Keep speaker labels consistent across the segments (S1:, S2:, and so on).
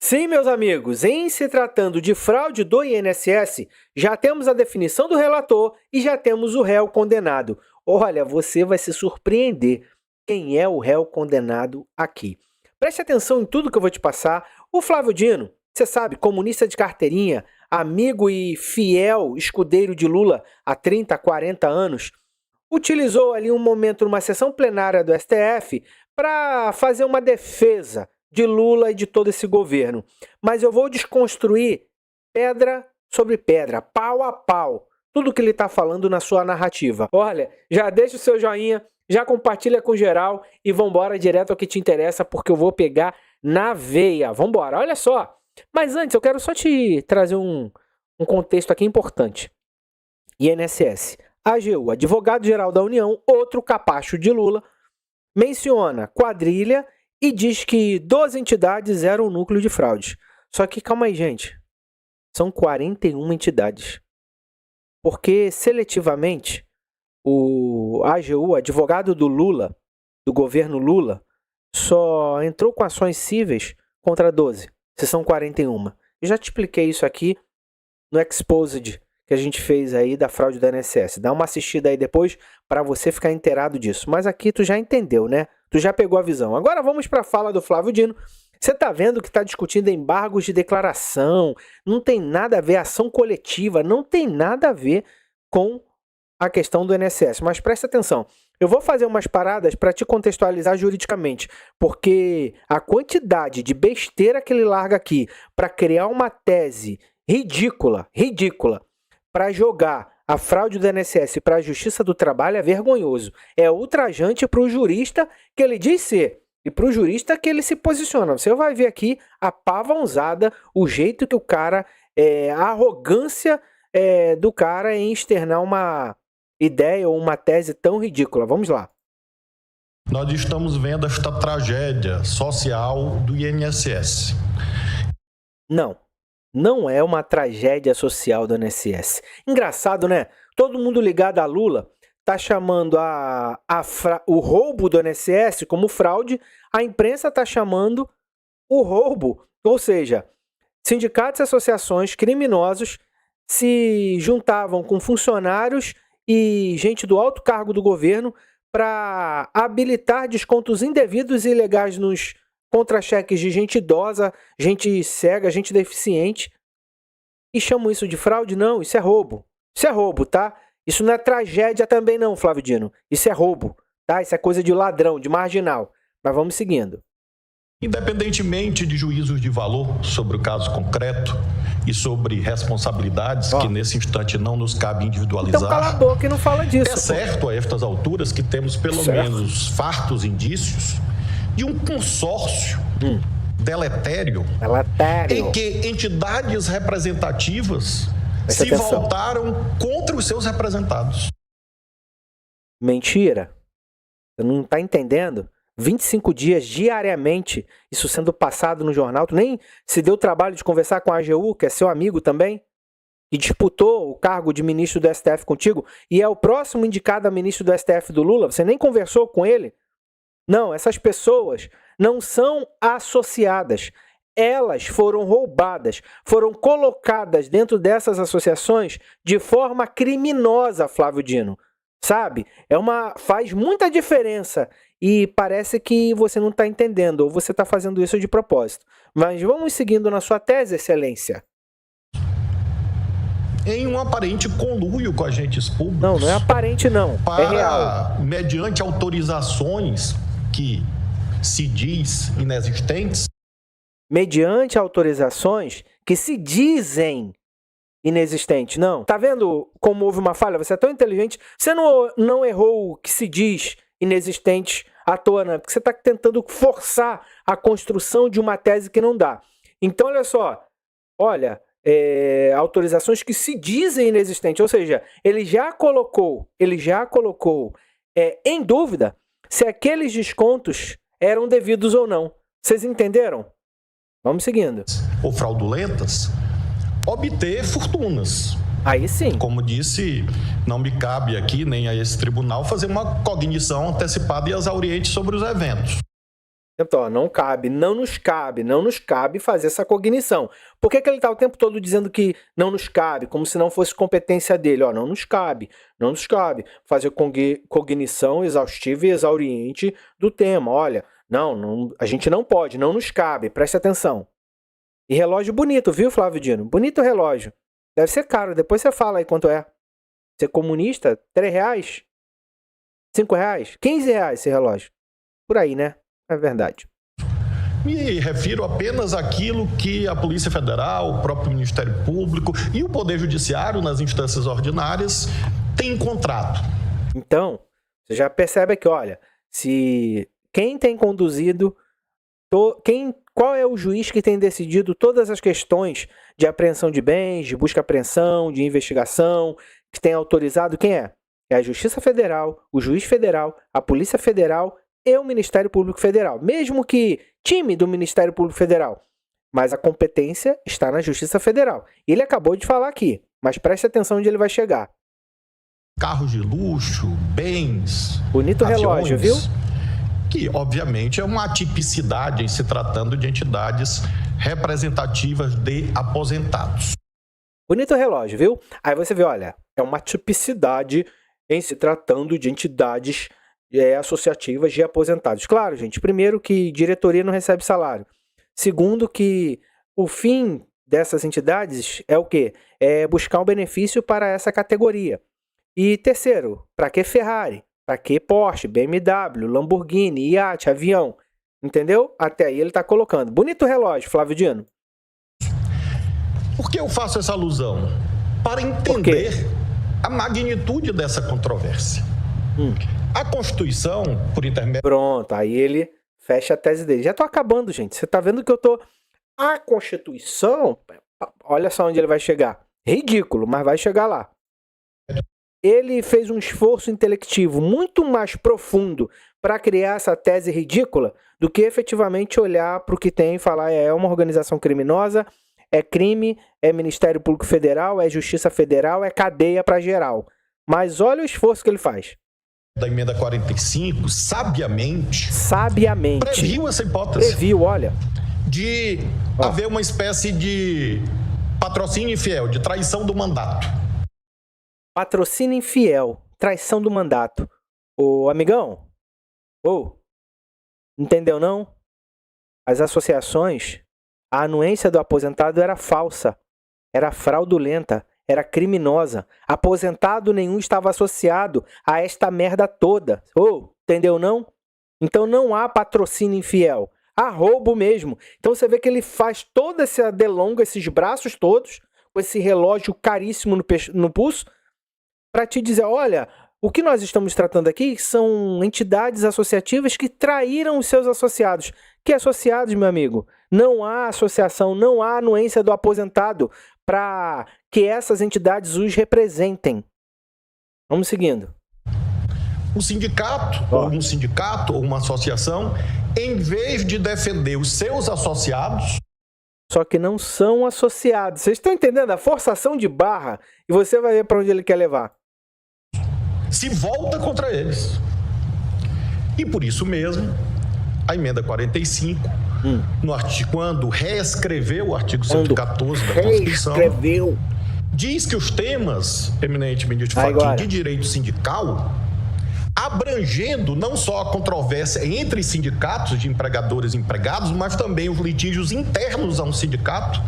S1: Sim, meus amigos, em se tratando de fraude do INSS, já temos a definição do relator e já temos o réu condenado. Olha, você vai se surpreender quem é o réu condenado aqui. Preste atenção em tudo que eu vou te passar. O Flávio Dino, você sabe, comunista de carteirinha, amigo e fiel escudeiro de Lula há 30, 40 anos, utilizou ali um momento numa sessão plenária do STF para fazer uma defesa de Lula e de todo esse governo. Mas eu vou desconstruir pedra sobre pedra, pau a pau, tudo que ele está falando na sua narrativa. Olha, já deixa o seu joinha, já compartilha com geral e vambora direto ao que te interessa, porque eu vou pegar na veia. Vambora, olha só. Mas antes, eu quero só te trazer um contexto aqui importante. INSS, AGU, Advogado-Geral da União, outro capacho de Lula, menciona quadrilha e diz que 12 entidades eram o núcleo de fraude. Só que calma aí, gente. São 41 entidades. Porque seletivamente o AGU, advogado do Lula, do governo Lula, só entrou com ações cíveis contra 12. Se são 41. Eu já te expliquei isso aqui no Exposed que a gente fez aí da fraude da INSS. Dá uma assistida aí depois para você ficar inteirado disso. Mas aqui tu já entendeu, né? Tu já pegou a visão. Agora vamos para a fala do Flávio Dino. Você está vendo que está discutindo embargos de declaração. Não tem nada a ver, ação coletiva. Não tem nada a ver com a questão do INSS. Mas presta atenção. Eu vou fazer umas paradas para te contextualizar juridicamente. Porque a quantidade de besteira que ele larga aqui para criar uma tese ridícula, para jogar a fraude do INSS para a Justiça do Trabalho é vergonhoso. É ultrajante para o jurista que ele diz ser e para o jurista que ele se posiciona. Você vai ver aqui a pavãozada, o jeito que o cara, a arrogância do cara em externar uma ideia ou uma tese tão ridícula. Vamos lá.
S2: Nós estamos vendo esta tragédia social do INSS.
S1: Não é uma tragédia social do INSS. Engraçado, né? Todo mundo ligado a Lula tá chamando o roubo do INSS como fraude, a imprensa tá chamando o roubo, ou seja, sindicatos e associações criminosos se juntavam com funcionários e gente do alto cargo do governo para habilitar descontos indevidos e ilegais nos contra-cheques de gente idosa, gente cega, gente deficiente. E chamam isso de fraude? Não, isso é roubo. Isso é roubo, tá? Isso não é tragédia também não, Flávio Dino. Isso é roubo, tá? Isso é coisa de ladrão, de marginal. Mas vamos seguindo.
S2: Independentemente de juízos de valor sobre o caso concreto e sobre responsabilidades que nesse instante não nos cabe individualizar.
S1: Então cala a boca e não fala disso.
S2: É certo a estas alturas que temos pelo menos fartos indícios de um consórcio deletério em que entidades representativas se voltaram contra os seus representados.
S1: Mentira. Você não está entendendo? 25 dias diariamente, isso sendo passado no jornal. Tu nem se deu o trabalho de conversar com a AGU, que é seu amigo também, e disputou o cargo de ministro do STF contigo, e é o próximo indicado a ministro do STF do Lula. Você nem conversou com ele? Não, essas pessoas não são associadas. Elas foram roubadas, foram colocadas dentro dessas associações de forma criminosa, Flávio Dino. Sabe? Faz muita diferença e parece que você não está entendendo ou você está fazendo isso de propósito. Mas vamos seguindo na sua tese, Excelência.
S2: Em um aparente conluio com agentes públicos.
S1: Não é aparente não, é real.
S2: Mediante autorizações que se diz inexistentes.
S1: Mediante autorizações que se dizem inexistentes. Não. Tá vendo como houve uma falha? Você é tão inteligente. Você não errou o que se diz inexistentes à toa, não. Porque você está tentando forçar a construção de uma tese que não dá. Então, olha só. Olha, autorizações que se dizem inexistentes. Ou seja, ele já colocou em dúvida se aqueles descontos eram devidos ou não. Vocês entenderam? Vamos seguindo.
S2: Ou fraudulentas, obter fortunas.
S1: Aí sim.
S2: Como disse, não me cabe aqui, nem a esse tribunal, fazer uma cognição antecipada e exauriente sobre os eventos.
S1: Então, não nos cabe fazer essa cognição. Por que ele está o tempo todo dizendo que não nos cabe, como se não fosse competência dele? Não nos cabe fazer cognição exaustiva e exauriente do tema. Olha, não, a gente não pode, não nos cabe, preste atenção. E relógio bonito, viu, Flávio Dino? Bonito relógio. Deve ser caro, depois você fala aí quanto é. Ser comunista, R$3? R$5? R$15 esse relógio. Por aí, né? É verdade.
S2: Me refiro apenas àquilo que a Polícia Federal, o próprio Ministério Público e o Poder Judiciário, nas instâncias ordinárias, têm encontrado.
S1: Então, você já percebe aqui, olha, se quem tem conduzido, qual é o juiz que tem decidido todas as questões de apreensão de bens, de busca-apreensão, de investigação, que tem autorizado, quem é? É a Justiça Federal, o Juiz Federal, a Polícia Federal e o Ministério Público Federal. Mesmo que time do Ministério Público Federal. Mas a competência está na Justiça Federal. Ele acabou de falar aqui, mas preste atenção onde ele vai chegar.
S2: Carros de luxo, bens...
S1: Bonito
S2: aviões,
S1: relógio, viu?
S2: Que, obviamente, é uma atipicidade em se tratando de entidades representativas de aposentados.
S1: Bonito relógio, viu? Aí você vê, olha, é uma tipicidade em se tratando de entidades associativas de aposentados. Claro, gente, primeiro que diretoria não recebe salário. Segundo que o fim dessas entidades é o quê? É buscar um benefício para essa categoria. E terceiro, para que Ferrari? Para que Porsche, BMW, Lamborghini, iate, avião? Entendeu? Até aí ele está colocando. Bonito relógio, Flávio Dino.
S2: Por que eu faço essa alusão? Para entender a magnitude dessa controvérsia. A Constituição, por intermédio...
S1: Pronto, aí ele fecha a tese dele. Já tô acabando, gente. Você tá vendo que eu tô... A Constituição, olha só onde ele vai chegar. Ridículo, mas vai chegar lá. Ele fez um esforço intelectivo muito mais profundo para criar essa tese ridícula do que efetivamente olhar para o que tem e falar é uma organização criminosa, é crime, é Ministério Público Federal, é Justiça Federal, é cadeia para geral. Mas olha o esforço que ele faz.
S2: Da emenda 45, sabiamente previu essa hipótese.
S1: Previu, olha.
S2: De haver uma espécie de patrocínio infiel, de traição do mandato.
S1: Patrocínio infiel, traição do mandato. Ô, amigão, entendeu não? As associações, a anuência do aposentado era falsa, era fraudulenta, era criminosa. Aposentado nenhum estava associado a esta merda toda. Entendeu não? Então não há patrocínio infiel. Há roubo mesmo. Então você vê que ele faz toda essa delonga, esses braços todos, com esse relógio caríssimo no pulso, para te dizer, olha, o que nós estamos tratando aqui são entidades associativas que traíram os seus associados. Que associados, meu amigo? Não há associação, não há anuência do aposentado para que essas entidades os representem. Vamos seguindo.
S2: Um sindicato, ou uma associação, em vez de defender os seus associados...
S1: Só que não são associados. Vocês estão entendendo a forçação de barra? E você vai ver para onde ele quer levar.
S2: Se volta contra eles. E por isso mesmo, a emenda 45, quando reescreveu o artigo 114 da Constituição, diz que os temas eminentemente de direito sindical, abrangendo não só a controvérsia entre sindicatos de empregadores e empregados, mas também os litígios internos a um sindicato.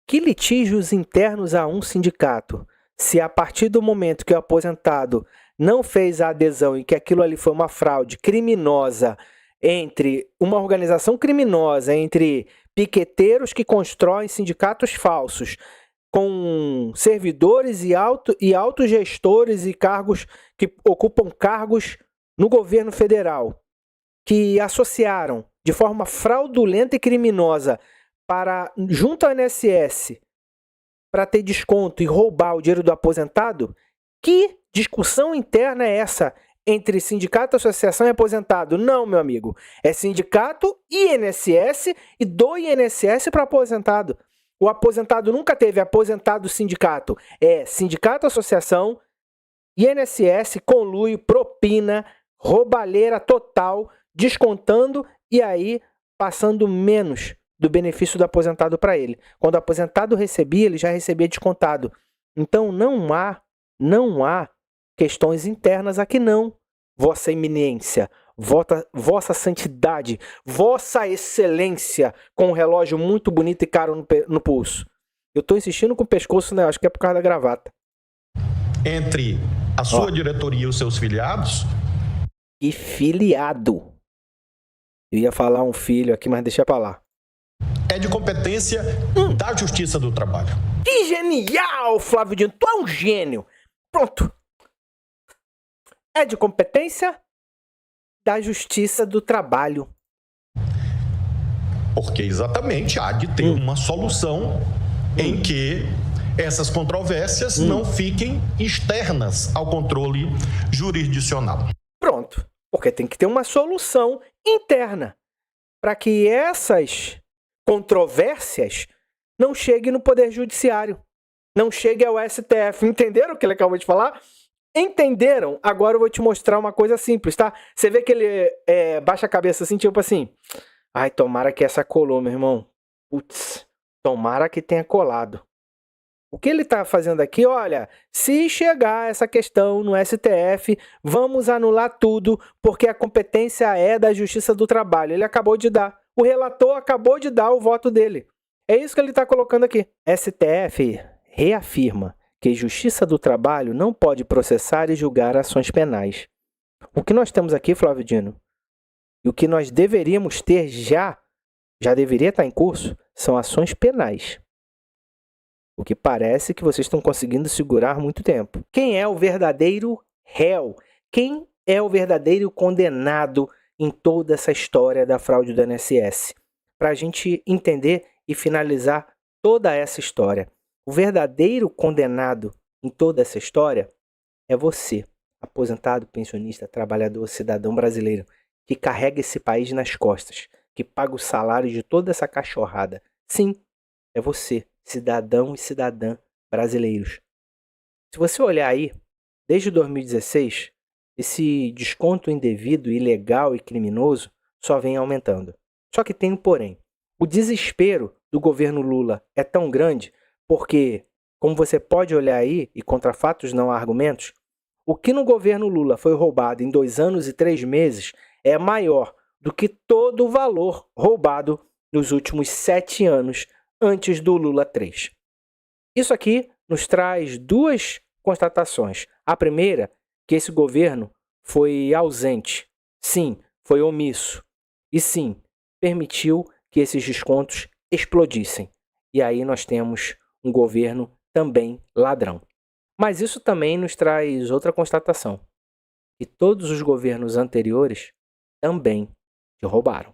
S1: Que litígios internos a um sindicato? Se a partir do momento que o aposentado não fez a adesão e que aquilo ali foi uma fraude criminosa entre uma organização criminosa, entre piqueteiros que constroem sindicatos falsos, com servidores e autogestores e cargos que ocupam cargos no governo federal, que associaram de forma fraudulenta e criminosa junto ao INSS para ter desconto e roubar o dinheiro do aposentado? Que discussão interna é essa entre sindicato, associação e aposentado? Não, meu amigo. É sindicato e INSS e do INSS para aposentado. O aposentado nunca teve aposentado sindicato. É sindicato, associação, INSS, conluio, propina, roubalheira total descontando e aí passando menos do benefício do aposentado para ele. Quando o aposentado recebia, ele já recebia descontado. Então não há questões internas aqui não. Vossa eminência, vossa santidade, vossa excelência, com um relógio muito bonito e caro no pulso. Eu tô insistindo com o pescoço, né? Acho que é por causa da gravata.
S2: Entre a sua diretoria e os seus filiados?
S1: E filiado. Eu ia falar um filho aqui, mas deixa pra lá.
S2: É de competência da Justiça do Trabalho.
S1: Que genial, Flávio Dino. Tu é um gênio. Pronto. É de competência da Justiça do Trabalho.
S2: Porque exatamente há de ter uma solução em que essas controvérsias não fiquem externas ao controle jurisdicional.
S1: Pronto. Porque tem que ter uma solução interna para que essas controvérsias não cheguem no Poder Judiciário, não cheguem ao STF. Entenderam o que ele acabou de falar? Entenderam? Agora eu vou te mostrar uma coisa simples, tá? Você vê que ele baixa a cabeça assim, tipo assim... Ai, tomara que essa colou, meu irmão. Putz, tomara que tenha colado. O que ele tá fazendo aqui, olha, se chegar essa questão no STF, vamos anular tudo, porque a competência é da Justiça do Trabalho. Ele acabou de dar. O relator acabou de dar o voto dele. É isso que ele tá colocando aqui. STF reafirma que Justiça do Trabalho não pode processar e julgar ações penais. O que nós temos aqui, Flávio Dino, e o que nós deveríamos ter já deveria estar em curso, são ações penais. O que parece que vocês estão conseguindo segurar há muito tempo. Quem é o verdadeiro réu? Quem é o verdadeiro condenado em toda essa história da fraude do INSS? Para a gente entender e finalizar toda essa história. O verdadeiro condenado em toda essa história é você, aposentado, pensionista, trabalhador, cidadão brasileiro, que carrega esse país nas costas, que paga o salário de toda essa cachorrada. Sim, é você, cidadão e cidadã brasileiros. Se você olhar aí, desde 2016, esse desconto indevido, ilegal e criminoso só vem aumentando. Só que tem um porém. O desespero do governo Lula é tão grande porque, como você pode olhar aí, e contra fatos não há argumentos, o que no governo Lula foi roubado em 2 anos e 3 meses é maior do que todo o valor roubado nos últimos 7 anos antes do Lula 3. Isso aqui nos traz 2 constatações. A primeira, que esse governo foi ausente. Sim, foi omisso. E sim, permitiu que esses descontos explodissem. E aí nós temos um governo também ladrão. Mas isso também nos traz outra constatação. Que todos os governos anteriores também te roubaram.